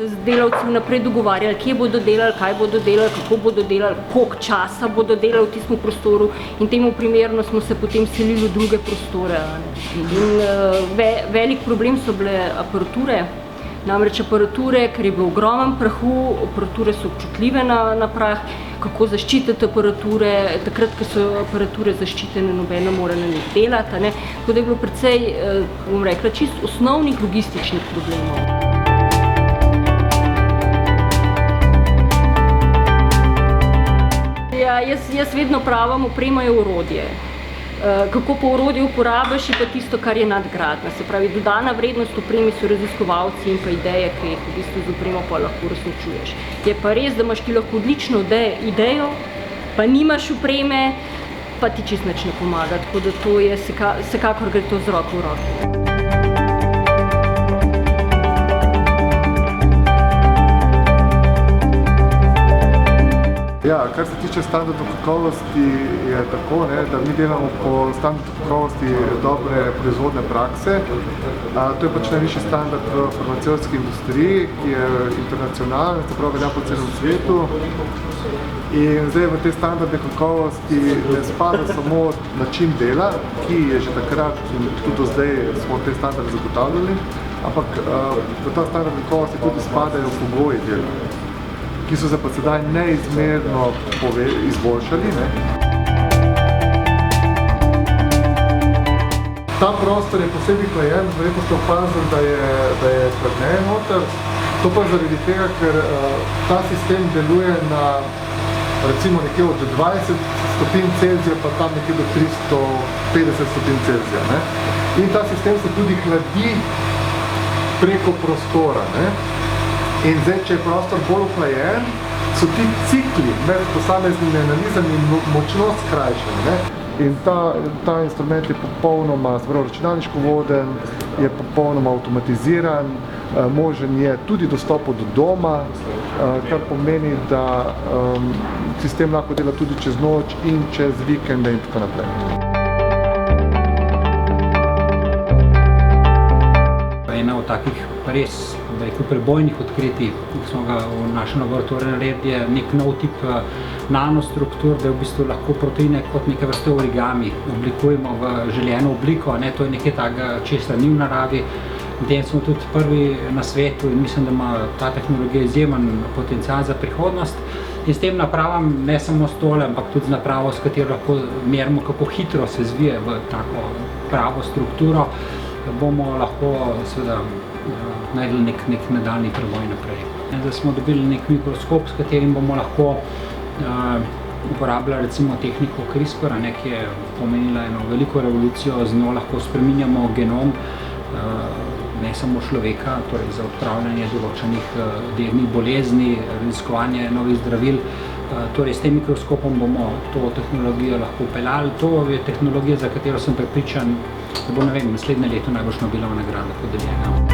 se z delavci vnaprej dogovarjali, kje bodo delali, kaj bodo delali, kako bodo delali, koliko časa bodo delali v tistem prostoru in temu primerno smo se potem selili v druge prostore. In velik problem so bile aparature, namreč aparature, ker je bilo ogromen prahu, aparature so občutljive na prah, kako zaščititi aparature, takrat, ko so aparature zaščitene, noben ne more na njih delati, ne. Tako da je bilo precej, bom rekla, čisto osnovnih logističnih problemov. Ja, jaz vedno pravim, oprema je orodje. Kako pa orodje uporabiš, je pa tisto, kar je nadgradnja. Se pravi, dodana vrednost opremi so raziskovalci in pa ideje, ki jih v bistvu z opremo pa lahko uresničuješ. Je pa res, da imaš ti lahko odlično idejo, pa nimaš opreme, pa ti čisto nič ne pomaga. Tako da to je, vsekakor gre to z roko v roki. Ja, kar se tiče standardov kakovosti, je tako, da mi delamo po standardu kakovosti dobre proizvodne prakse. To je pač najvišji standard v farmacevtski industriji, ki je internacionalen, se pravi velja po celem svetu. In zdaj v te standarde kakovosti ne spada samo način dela, ki je že takrat in tudi do zdaj smo te standarde zagotavljali, ampak v ta standard kakovosti tudi spadajo pogoji dela, ki so se pa sedaj neizmerno izboljšali. Ta prostor je posebej hlajen, verjetno ste opazili, da je hladneje noter. To pa zaradi tega, ker ta sistem deluje na recimo nekje od 20 stopinj Celzija pa tam nekje do 350 stopinj Celzija. In ta sistem se tudi hladi preko prostora. In zdaj, če je prostor bolj ohlajen, so ti cikli med posameznimi analizami močno skrajšani. In ta instrument je popolnoma računalniško voden, je popolnoma avtomatiziran, možen je tudi dostop od doma, kar pomeni, da sistem lahko dela tudi čez noč in čez vikende in tako naprej. Ena od takih res prebojnih odkritij, ki smo ga v našem laboratoriju naredili, je nek nov tip nanostruktur, da v bistvu lahko proteine kot neke vrste origami oblikujemo v željeno obliko. To je nekaj takega, česar ni v naravi. V tem smo tudi prvi na svetu in mislim, da ima ta tehnologija izjemen potencial za prihodnost. In s tem napravam, ne samo s tole, ampak tudi z napravo, s katero lahko merimo, kako hitro se zvije v tako pravo strukturo, bomo lahko seveda najdli nek nadaljnji preboj naprej. Da smo dobili nek mikroskop, s katerim bomo lahko uporabljali recimo tehniko CRISPR, ki je pomenila eno veliko revolucijo, z njo lahko spreminjamo genom ne samo človeka, torej za odpravljanje določenih dednih bolezni, raziskovanje novih zdravil. Torej, s tem mikroskopom bomo to tehnologijo lahko peljali. To je tehnologija, za katero sem prepričan, da bo, naslednje leto najboljša Nobelova nagrada podeljena.